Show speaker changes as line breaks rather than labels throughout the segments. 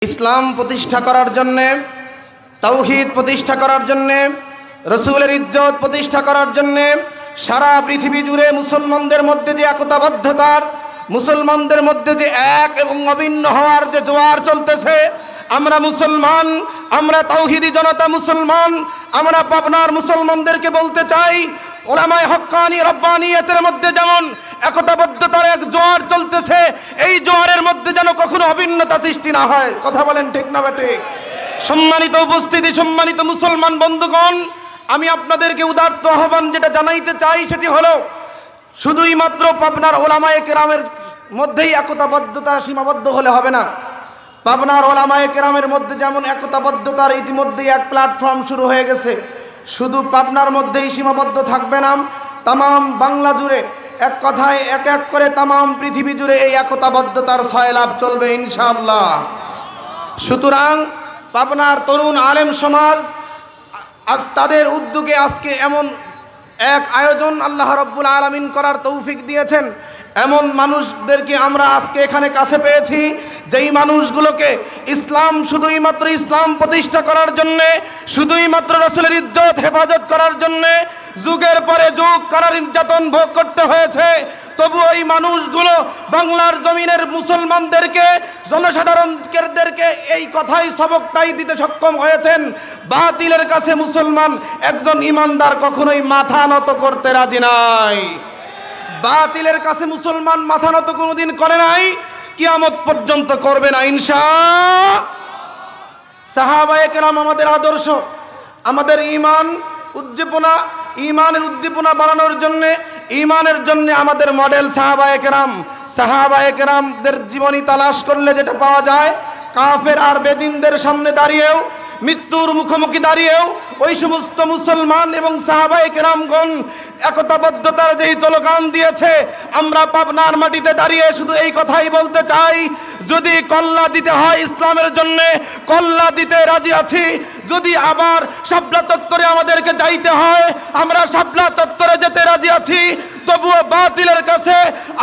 ইসলাম প্রতিষ্ঠা করার জন্যে, তাওহীদ প্রতিষ্ঠা করার জন্যে, রসুলের ইজ্জত প্রতিষ্ঠা করার জন্যে সারা পৃথিবী জুড়ে মুসলমানদের মধ্যে যে একতাবদ্ধতার, মুসলমানদের মধ্যে যে এক এবং অভিন্ন হওয়ার যে জোয়ার চলতেছে, আমরা মুসলমান, আমরা তাওহীদি জনতা মুসলমান, আমরা পাবনার মুসলমানদেরকে বলতে চাই, উলামায়ে হক্কানি রব্বানিয়তের মধ্যে যেমন একতাবদ্ধতার এক জোয়ার চলতেছে, এই জোয়ারের মধ্যে যেন কখনো অভিন্নতা সৃষ্টি না হয়। কথা বলেন ঠিক না বেঠিক? সম্মানিত উপস্থিতি, সম্মানিত মুসলমান বন্ধুগণ, আমি আপনাদেরকে উদাত্ত আহ্বান যেটা জানাইতে চাই সেটি হলো, শুধুই মাত্র পাবনার ওলামায়ে কেরামের মধ্যেই একতাবদ্ধতা সীমাবদ্ধ হলে হবে না। পাবনার ওলামায়ে কেরামের মধ্যে যেমন একতাবদ্ধতার ইতিমধ্যেই এক প্ল্যাটফর্ম শুরু হয়ে গেছে, শুধু পাবনার মধ্যেই সীমাবদ্ধ থাকবে না, তামাম বাংলা জুড়ে, এক কথায় এক এক করে তামাম পৃথিবী জুড়ে এই একতাবদ্ধতার সয়লাভ চলবে ইনশাআল্লাহ। সুতরাং পাবনার তরুণ আলেম সমাজ আজ তাদের উদ্যোগে আজকে এমন এক আয়োজন আল্লাহ রাব্বুল আলামিন করার তৌফিক দিয়েছেন। এমন মানুষদেরকে আমরা আজকে এখানে কাছে পেয়েছি, যেই মানুষগুলোকে ইসলাম শুধুই মাত্র ইসলাম প্রতিষ্ঠা করার জন্যে, শুধুই মাত্র রাসূলের ইজ্জত হেফাজত করার জন্যে যুগের পরে যুগ কারার নির্যাতন ভোগ করতে হয়েছে, তবু ওই মানুষগুলো বাংলার জমিনের মুসলমানদেরকে, জনসাধারণদেরকে এই কথাই সবকটাই দিতে সক্ষম হয়েছেন, বাতিলের কাছে মুসলমান একজন ইমানদার কখনোই মাথা নত করতে রাজি নাই। বাতিলের কাছে মুসলমান মাথা নত কোনোদিন করে নাই, কিয়ামত পর্যন্ত করবে না ইনশাআল্লাহ। সাহাবায়ে কেরাম আমাদের আদর্শ, আমাদের ঈমান উদ্দীপনা, ঈমানের উদ্দীপনা বাড়ানোর জন্য, ঈমানের জন্য আমাদের মডেল সাহাবায়ে কেরাম। সাহাবায়ে কেরামদের জীবনী তালাশ করলে যেটা পাওয়া যায়, কাফের আর বেদিনদের সামনে দাঁড়িয়েও, মৃত্যুর মুখোমুখি দাঁড়িয়েও ওই সমস্ত মুসলমান এবং সাহাবায়ে কেরামগণ একতাবদ্ধতার যেই স্লোগান দিয়েছে, আমরা পাবনার মাটিতে দাঁড়িয়ে শুধু এই কথাই বলতে চাই, যদি কল্লা দিতে হয় ইসলামের জন্য, কল্লা দিতে রাজি আছি। যদি আবার শাপলা চত্বরে আমাদেরকে যাইতে হয়, আমরা শাপলা চত্বরে যেতে রাজি আছি। তবুও বাতিলের কাছে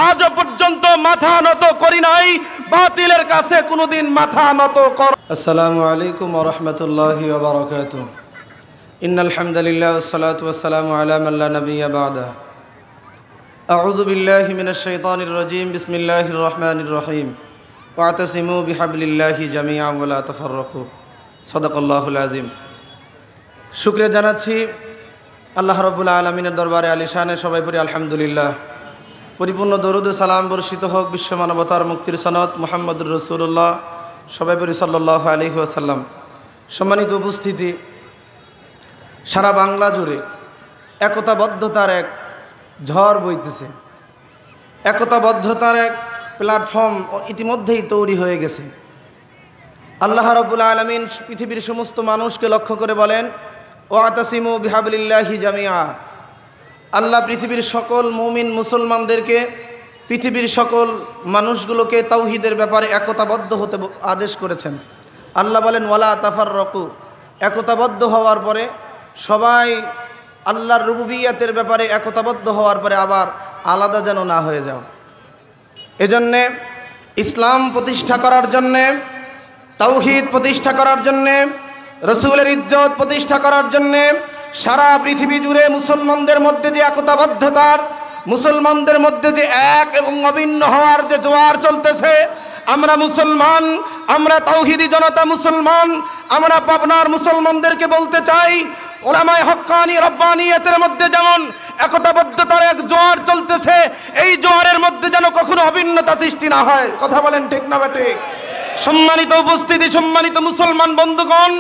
আজও পর্যন্ত মাথা নত করি নাই, বাতিলের কাছে কোনোদিন মাথা নত কর। আসসালামু আলাইকুম ওয়া রাহমাতুল্লাহি ওয়া বারাকাতুহু। ইন্নাল হামদুলিল্লাহ ওয়াসসালাতু ওয়াসসালামু আলা মান লা নাবিয়্যা বা'দা। আউযু বিল্লাহি মিনাশ শাইতানির রাজীম। বিসমিল্লাহির রহমানির রহিম। ওয়াতাসিমু বিহাবলিল্লাহি জামিআন ওয়া লা তাফাররাকু। সাদাকাল্লাহুল আযীম। শুকরিয়া জানাচ্ছি আল্লাহ রাব্বুল আলামিনের দরবারে আলিশানে, সবাই পড়ি আলহামদুলিল্লাহ। পরিপূর্ণ দরুদ ও সালাম বর্ষিত হোক বিশ্ব মানবতার মুক্তির সনদ মুহাম্মদুর রাসূলুল্লাহ, সবাই পড়ি সাল্লাল্লাহু আলাইহি ওয়াসাল্লাম। সম্মানিত উপস্থিতি, সারা বাংলা জুড়ে একতাবদ্ধতার এক ঝড় বইতেছে, একতাবদ্ধতার এক প্ল্যাটফর্ম ইতিমধ্যেই তৈরি হয়ে গেছে। আল্লাহ রাব্বুল আলামিন পৃথিবীর সমস্ত মানুষকে লক্ষ্য করে বলেন, ওয়াতাসিমু বিহাবলিল্লাহি জামিআ। আল্লাহ পৃথিবীর সকল মুমিন মুসলমানদেরকে, পৃথিবীর সকল মানুষগুলোকে তাওহীদের ব্যাপারে একতাবদ্ধ হতে আদেশ করেছেন। আল্লাহ বলেন, ওয়ালা তাফাররাকু। একতাবদ্ধ হওয়ার পরে সবাই আল্লাহর রুবুবিয়্যাতের ব্যাপারে একতাবদ্ধ হওয়ার পরে আবার আলাদা যেন না হয়ে যাও। এজন্যে ইসলাম প্রতিষ্ঠা করার জন্যে, তাওহীদ প্রতিষ্ঠা করার জন্যে, রসুলের ইজ্জত প্রতিষ্ঠা করার জন্যে সারা পৃথিবী জুড়ে মুসলমানদের মধ্যে যে একতাবদ্ধতার, মুসলমানদের মধ্যে যে এক এবং অভিন্ন হওয়ার যে জোয়ার চলতেছে, আমরা মুসলমান, আমরা তাওহীদি জনতা মুসলমান, আমরা পাবনার মুসলমানদেরকে বলতে চাই, উলামায়ে হক্কানি রব্বানিয়তের মধ্যে যেমন একতাবদ্ধতার এক জোয়ার চলতেছে, এই জোয়ারের মধ্যে যেন কখনো অভিন্নতা সৃষ্টি না হয়। কথা বলেন ঠিক না বেঠিক? সম্মানিত উপস্থিতি, সম্মানিত মুসলমান বন্ধুগণ,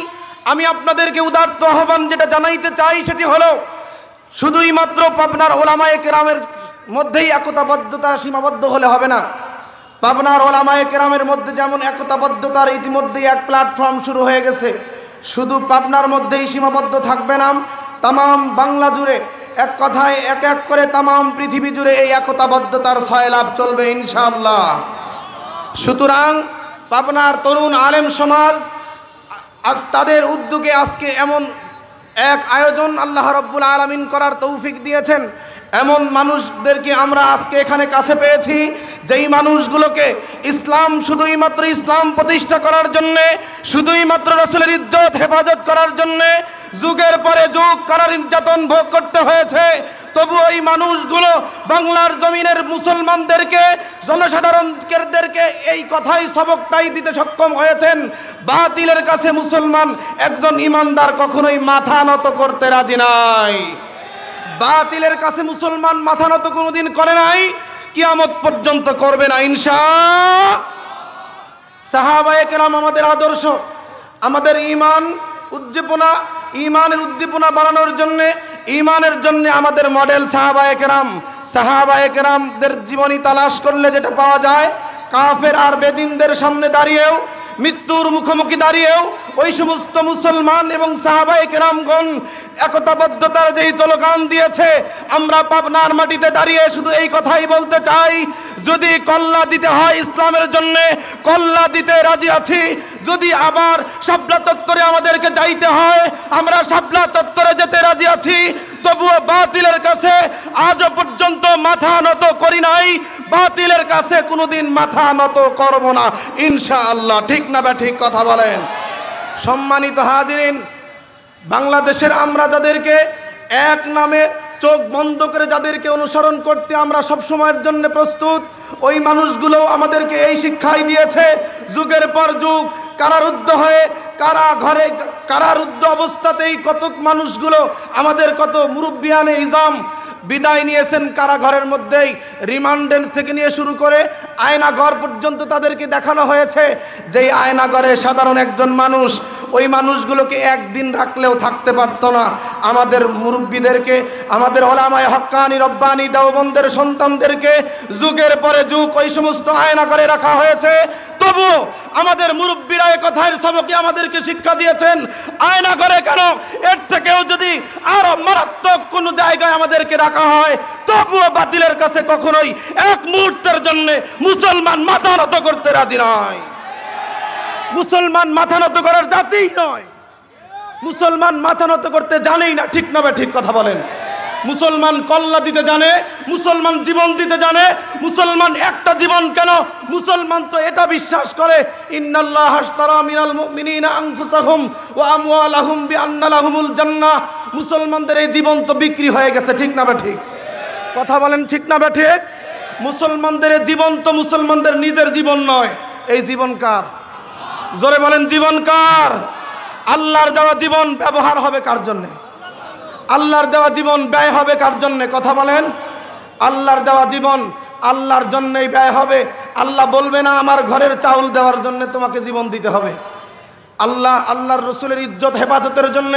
আমি আপনাদেরকে উদাত্ত আহ্বান যেটা জানাইতে চাই সেটি হলো, শুধুই মাত্র পাবনার ওলামায়ে কেরামের মধ্যেই একতাবদ্ধতা সীমাবদ্ধ হলে হবে না। পাবনার ওলামায়ে কেরামের মধ্যে যেমন একতাবদ্ধতার ইতিমধ্যেই এক প্ল্যাটফর্ম শুরু হয়ে গেছে, শুধু পাবনার মধ্যেই সীমাবদ্ধ থাকবে না, তামাম বাংলা জুড়ে, এক কথায় এক এক করে তামাম পৃথিবী জুড়ে এই একতাবদ্ধতার সয়লাভ চলবে ইনশাআল্লাহ। সুতরাং পাবনার তরুণ আলেম সমাজ আজ তাদের উদ্যোগে আজকে এমন এক আয়োজন আল্লাহ রাব্বুল আলামিন করার তৌফিক দিয়েছেন। এমন মানুষদেরকে আমরা আজকে এখানে কাছে পেয়েছি, যেই মানুষগুলোকে ইসলাম শুধুই মাত্র ইসলাম প্রতিষ্ঠা করার জন্যে, শুধুই মাত্র রাসূলের ইজ্জত হেফাজত করার জন্যে যুগের পরে যুগ কারা নির্যাতন ভোগ করতে হয়েছে, তবু ওই মানুষগুলো বাংলার জমিনের মুসলমানদেরকে, জনসাধারণদেরকে এই কথাই সবকটাই দিতে সক্ষম হয়েছেন, বাতিলের কাছে মুসলমান একজন ইমানদার কখনোই মাথা নত করতে রাজি নাই। বাতিলের কাছে মুসলমান মাথা নত কোনোদিন করে নাই, কিয়ামত পর্যন্ত করবে না ইনশাআল্লাহ। সাহাবায়ে কেরাম আমাদের আদর্শ, আমাদের ইমানের উদ্দীপনা বাড়ানোর জন্য, ইমানের জন্য আমাদের মডেল সাহাবায়ে কেরাম। সাহাবায়ে কেরামদের জীবনী তালাশ করলে যেটা পাওয়া যায়, কাফের আর বেদিনদের সামনে দাঁড়িয়েও, মৃত্যুর মুখোমুখি দাঁড়িয়েও ওই সমস্ত মুসলমান এবং সাহাবায়ে কেরামগণ একতাবদ্ধতার যেই স্লোগান দিয়েছে, আমরা পাবনার মাটিতে দাঁড়িয়ে শুধু এই কথাই বলতে চাই, যদি কল্লা দিতে হয় ইসলামের জন্য কল্লা দিতে রাজি আছি। যদি আবার শাপলা চত্বরে আমাদেরকে যাইতে হয়, আমরা শাপলা চত্বরে যেতে রাজি আছি। তবুও বাতিলের কাছে আজও পর্যন্ত মাথা নত করি নাই, বাতিলের কাছে কোনোদিন মাথা নত করব না ইনশাআল্লাহ। ঠিক না বা ঠিক কথা বলেন? সম্মানিত হাজিরিন, বাংলাদেশের আমরা যাদেরকে এক নামে চোখ বন্ধ করে যাদেরকে অনুসরণ করতে আমরা সব সময়ের জন্য প্রস্তুত, ওই মানুষগুলো আমাদেরকে এই শিক্ষাই দিয়েছে, যুগের পর যুগ কারারুদ্ধ হয়ে কারারুদ্ধ অবস্থাতেই কত মানুষগুলো, আমাদের কত মুরব্বিয়ানে ইজাম বিদায় নিয়েছেন কারাঘরের মধ্যেই, রিমান্ডের থেকে নিয়ে শুরু করে আয়নাঘর পর্যন্ত তাদেরকে দেখানো হয়েছে। যেই আয়নাঘরে সাধারণ একজন মানুষ, ওই মানুষগুলোকে একদিন রাখলেও থাকতে পারত না। আমাদের মুরব্বীদেরকে, আমাদের ওলামায়ে হক্কানি রব্বানি দেওবন্দের সন্তানদেরকে যুগের পরে যুগ ওই সমস্ত আয়নাঘরে রাখা হয়েছে। তবু আমাদের মুরব্বীরা এই কথার সবকে আমাদেরকে শিক্ষা দিয়েছেন, আয়নাঘরে কেন, এর থেকেও যদি আরো মারাত্মক কোনো জায়গায় আমাদেরকে রাখা হয়, তবুও বাতিলের কাছে কখনোই এক মুহূর্তের জন্য মুসলমান মাথা নত করতে রাজি নয়। মুসলমান মাথা নত করার জাতিই নয়, মুসলমান মাথা নত করতে জানেই না। ঠিক না বা ঠিক কথা বলেন? মুসলমান কল্লা দিতে জানে, মুসলমান জীবন দিতে জানে। মুসলমান একটা জীবন কেন, মুসলমান তো এটা বিশ্বাস করে, ইন্নাল্লাহ আশতারা মিনাল মুমিনিনা আনফুসাহুম ওয়া আমওয়ালাহুম বিআন্না লাহুমুল জান্নাহ। মুসলমানদের এই জীবন তো বিক্রি হয়ে গেছে। ঠিক না বা ঠিক কথা বলেন? ঠিক না বা ঠিক? মুসলমানদের এই জীবন তো মুসলমানদের নিজের জীবন নয়। এই জীবন কার? জোরে বলেন, জীবন কার? আল্লাহর দেওয়া জীবন ব্যবহার হবে কার জন্য? আল্লাহর দেওয়া জীবন ব্যয় হবে কার জন্য? কথা বলেন। আল্লাহর দেওয়া জীবন আল্লাহর জন্যই ব্যয় হবে। আল্লাহ বলবে না আমার ঘরের চাউল দেওয়ার জন্য তোমাকে জীবন দিতে হবে। আল্লাহর রসুলের ইজ্জত হেফাজতের জন্য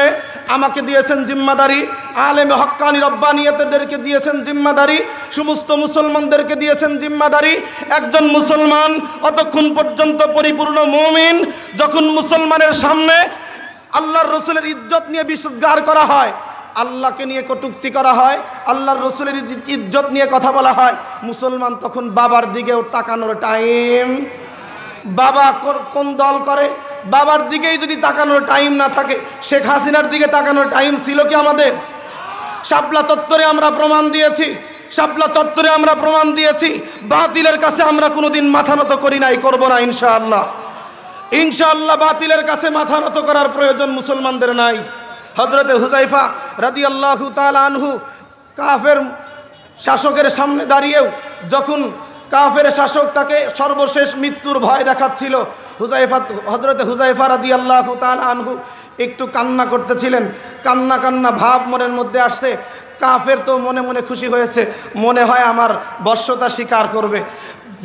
আমাকে দিয়েছেন জিম্মাদারি, আলেমে হক্কানি রব্বানিয়তদেরকে দিয়েছেন জিম্মাদারি, সমস্ত মুসলমানদেরকে দিয়েছেন জিম্মাদারি। একজন মুসলমান অতক্ষণ পর্যন্ত পরিপূর্ণ মুমিন, যখন মুসলমানের সামনে আল্লাহর রসুলের ইজ্জত নিয়ে বিশুদ্ধার করা হয়, আল্লাহকে নিয়ে কটূক্তি করা হয়, আল্লাহর রসুলের ইজ্জত নিয়ে কথা বলা হয়, মুসলমান তখন বাবার দিকেও তাকানোর টাইম, বাবা কোন দল করে, বাবার দিকেই যদি তাকানোর টাইম না থাকে, শেখ হাসিনার দিকে তাকানোর টাইম ছিল কি আমাদের? শাপলা চত্বরে আমরা প্রমাণ দিয়েছি, শাপলা চত্বরে আমরা প্রমাণ দিয়েছি। বাতিলের কাছে আমরা কোনোদিন মাথা নত করি নাই, করবো না ইনশাআল্লাহ। ইনশাআল্লাহ বাতিলের কাছে মাথা নত করার প্রয়োজন মুসলমানদের নাই। হযরতে হুযায়ফা রাদিয়াল্লাহু তাআলা আনহু কাফের শাসকের সামনে দাঁড়িয়েও, যখন কাফের শাসক তাকে সর্বশেষ মৃত্যুর ভয় দেখাচ্ছিল, হযরতে হুযায়ফা রাদিয়াল্লাহু তাআলা আনহু একটু কান্না করতেছিলেন। কান্না ভাব মনের মধ্যে আসছে। কাফের তো মনে মনে খুশি হয়েছে, মনে হয় আমার বশ্যতা স্বীকার করবে।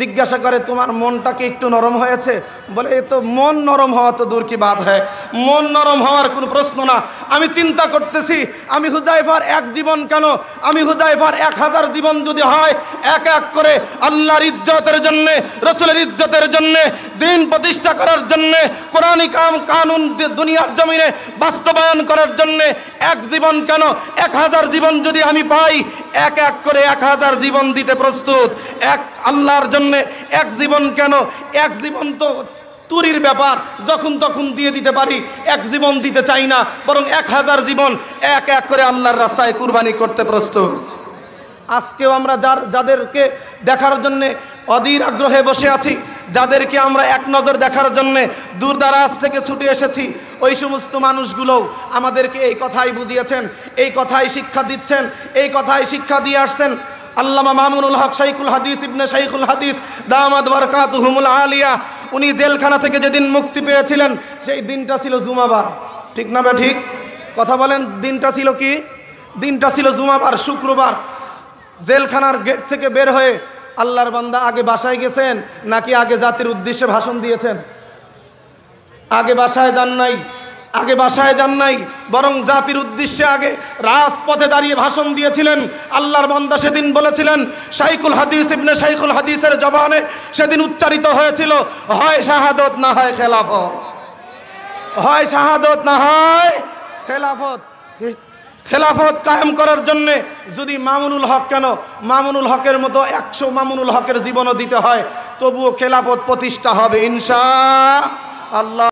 জিজ্ঞাসা করে তোমার মনটা কি একটু নরম হয়েছে? বলে এ তো মন নরম হওয়া তো দূর কি বাত হয়, মন নরম হওয়ার কোনো প্রশ্ন না। আমি চিন্তা করতেছি আমি হুযায়ফার এক জীবন কেন, আমি হুযায়ফার 1000 জীবন যদি হয়, এক এক করে আল্লাহর ইজ্জতের জন্যে, রসুলের ইজ্জতের জন্যে, দিন প্রতিষ্ঠা করার জন্যে, কোরআনী কানুন দুনিয়ার জমিনে বাস্তবায়ন করার জন্যে এক জীবন কেন, 1000 জীবন যদি আমি পাই, এক এক করে 1000 জীবন দিতে প্রস্তুত। এক আল্লাহর জন্য এক জীবন কেন, এক জীবন তো তুরির ব্যাপার, যখন তখন দিয়ে দিতে পারি, এক জীবন দিতে চাই না, বরং 1000 জীবন এক এক করে আল্লাহর রাস্তায় কুরবানি করতে প্রস্তুত। আজকেও আমরা যাদেরকে দেখার জন্যে অধীর আগ্রহে বসে আছি, যাদেরকে আমরা এক নজর দেখার জন্যে দূর দারাজ থেকে ছুটে এসেছি, ওই সমস্ত মানুষগুলোও আমাদেরকে এই কথাই বুঝিয়েছেন, এই কথাই শিক্ষা দিচ্ছেন, এই কথাই শিক্ষা দিয়ে আসছেন। আল্লামা মামুনুল হক শাইখুল হাদিস ইবনে শাইখুল হাদিস দামাত বারাকাতুহুমুল আলিয়া, উনি জেলখানা থেকে যেদিন মুক্তি পেয়েছিলেন সেই দিনটা ছিল জুমাবার। ঠিক না? ঠিক কথা বলেন। দিনটা ছিল কি? দিনটা ছিল জুমাবার, শুক্রবার। জেলখানার গেট থেকে বের হয়ে আল্লাহর বান্দা আগে বাসায় গেছেন নাকি আগে জাতির উদ্দেশ্যে ভাষণ দিয়েছেন? আগে বাসায় যান নাই, আগে বাসায় যান নাই, বরং জাতির উদ্দেশ্যে আগে রাজপথে দাঁড়িয়ে ভাষণ দিয়েছিলেন। আল্লাহর বান্দা সেদিন বলেছিলেন, শাইখুল হাদিস ইবনে শাইখুল হাদিসের জবানে সেদিন উচ্চারিত হয়েছিল, হয় শাহাদত না হয় খেলাফত, হয় শাহাদত না হয় খেলাফত। খেলাফত কায়েম করার জন্যে যদি মামুনুল হক, কেন মামুনুল হকের মতো 100 মামুনুল হকের জীবনও দিতে হয়, তবুও খেলাফত প্রতিষ্ঠা হবে ইনশাআল্লাহ।